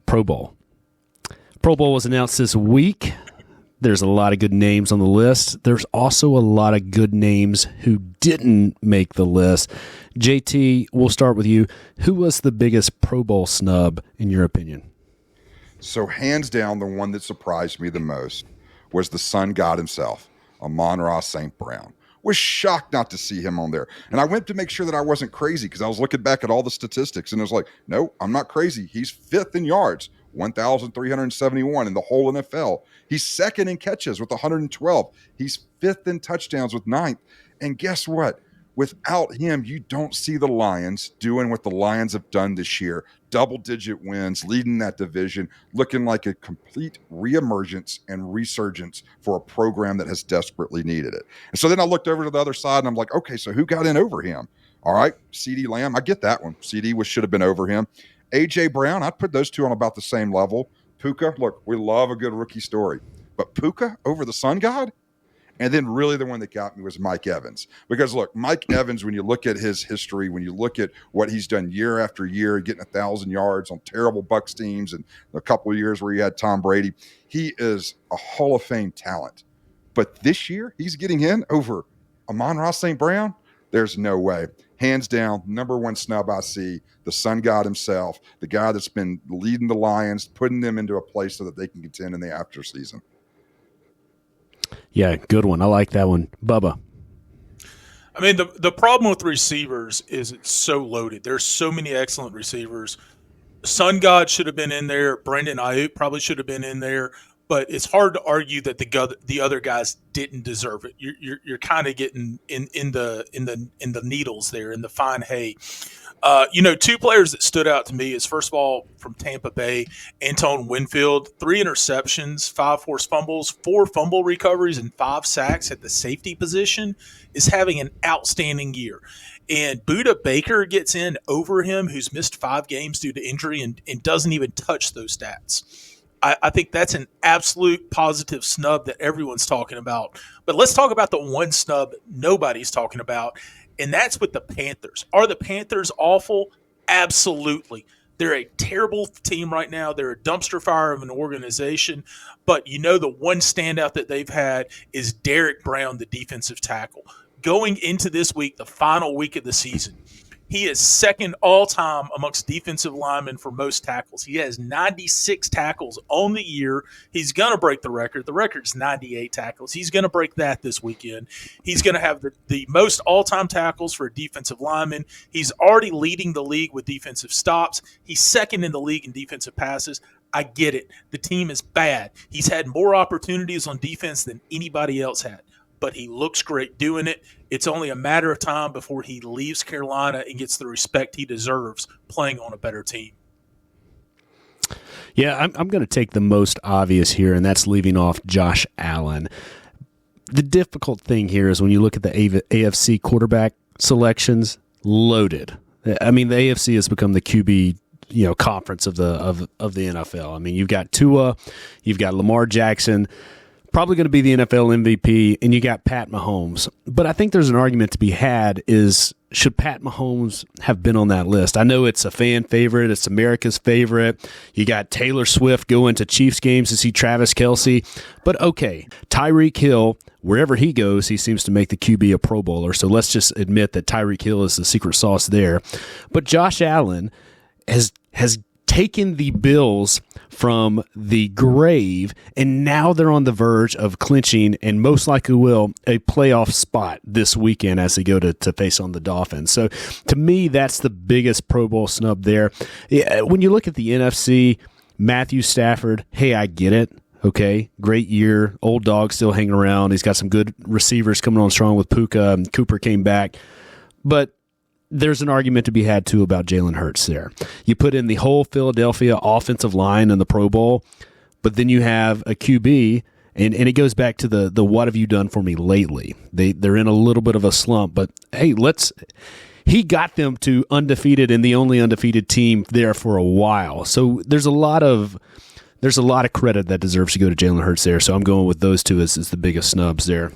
Pro Bowl. Pro Bowl was announced this week. There's a lot of good names on the list. There's also a lot of good names who didn't make the list. JT, we'll start with you. Who was the biggest Pro Bowl snub in your opinion? So hands down, the one that surprised me the most was the sun god himself, Amon-Ra St. Brown. Was shocked not to see him on there. And I went to make sure that I wasn't crazy because I was looking back at all the statistics and it was like, no, I'm not crazy. He's fifth in yards, 1,371 in the whole NFL. He's second in catches with 112. He's fifth in touchdowns with 9th. And guess what? Without him, you don't see the Lions doing what the Lions have done this year. Double-digit wins, leading that division, looking like a complete reemergence and resurgence for a program that has desperately needed it. And so then I looked over to the other side, and I'm like, okay, so who got in over him? All right, CeeDee Lamb, I get that one. CeeDee should have been over him. A.J. Brown, I'd put those two on about the same level. Puka, look, we love a good rookie story. But Puka over the sun god? And then really the one that got me was Mike Evans. Because, look, Mike Evans, when you look at his history, when you look at what he's done year after year, getting 1,000 yards on terrible Bucs teams and a couple of years where he had Tom Brady, he is a Hall of Fame talent. But this year, he's getting in over Amon-Ra St. Brown? There's no way. Hands down, number one snub I see, the sun god himself, the guy that's been leading the Lions, putting them into a place so that they can contend in the after season. Yeah, good one. I like that one. Bubba. I mean, the problem with receivers is it's so loaded. There's so many excellent receivers. Sun God should have been in there. Brandon Ayuk probably should have been in there. But it's hard to argue that the other guys didn't deserve it. You're kind of getting in the needles there, in the fine hay. Two players that stood out to me is, first of all, from Tampa Bay, Antoine Winfield, 3 interceptions, 5 forced fumbles, 4 fumble recoveries, and 5 sacks at the safety position, is having an outstanding year. And Budda Baker gets in over him, who's missed 5 games due to injury and doesn't even touch those stats. I think that's an absolute positive snub that everyone's talking about. But let's talk about the one snub nobody's talking about, and that's with the Panthers. Are the Panthers awful? Absolutely. They're a terrible team right now. They're a dumpster fire of an organization. But the one standout that they've had is Derek Brown, the defensive tackle. Going into this week, the final week of the season, he is second all-time amongst defensive linemen for most tackles. He has 96 tackles on the year. He's going to break the record. The record's 98 tackles. He's going to break that this weekend. He's going to have the most all-time tackles for a defensive lineman. He's already leading the league with defensive stops. He's second in the league in defensive passes. I get it. The team is bad. He's had more opportunities on defense than anybody else had. But he looks great doing it. It's only a matter of time before he leaves Carolina and gets the respect he deserves playing on a better team. Yeah, I'm going to take the most obvious here, and that's leaving off Josh Allen. The difficult thing here is when you look at the AFC quarterback selections, loaded. I mean, the AFC has become the QB conference of the NFL. I mean, you've got Tua, you've got Lamar Jackson, probably going to be the NFL MVP, and you got Pat Mahomes. But I think there's an argument to be had is, should Pat Mahomes have been on that list? I know it's a fan favorite. It's America's favorite. You got Taylor Swift going to Chiefs games to see Travis Kelce. But okay, Tyreek Hill, wherever he goes, he seems to make the QB a Pro Bowler. So let's just admit that Tyreek Hill is the secret sauce there. But Josh Allen has taken the Bills from the grave, and now they're on the verge of clinching, and most likely will, a playoff spot this weekend as they go to face on the Dolphins. So to me, that's the biggest Pro Bowl snub there. When you look at the NFC, Matthew Stafford, hey, I get it. Okay, great year. Old dog still hanging around. He's got some good receivers coming on strong with Puka, and Cooper came back. But there's an argument to be had, too, about Jalen Hurts there. You put in the whole Philadelphia offensive line in the Pro Bowl, but then you have a QB, and it goes back to the what have you done for me lately? They're in a little bit of a slump, but hey, he got them to undefeated and the only undefeated team there for a while. So there's a lot of credit that deserves to go to Jalen Hurts there. So I'm going with those two as the biggest snubs there.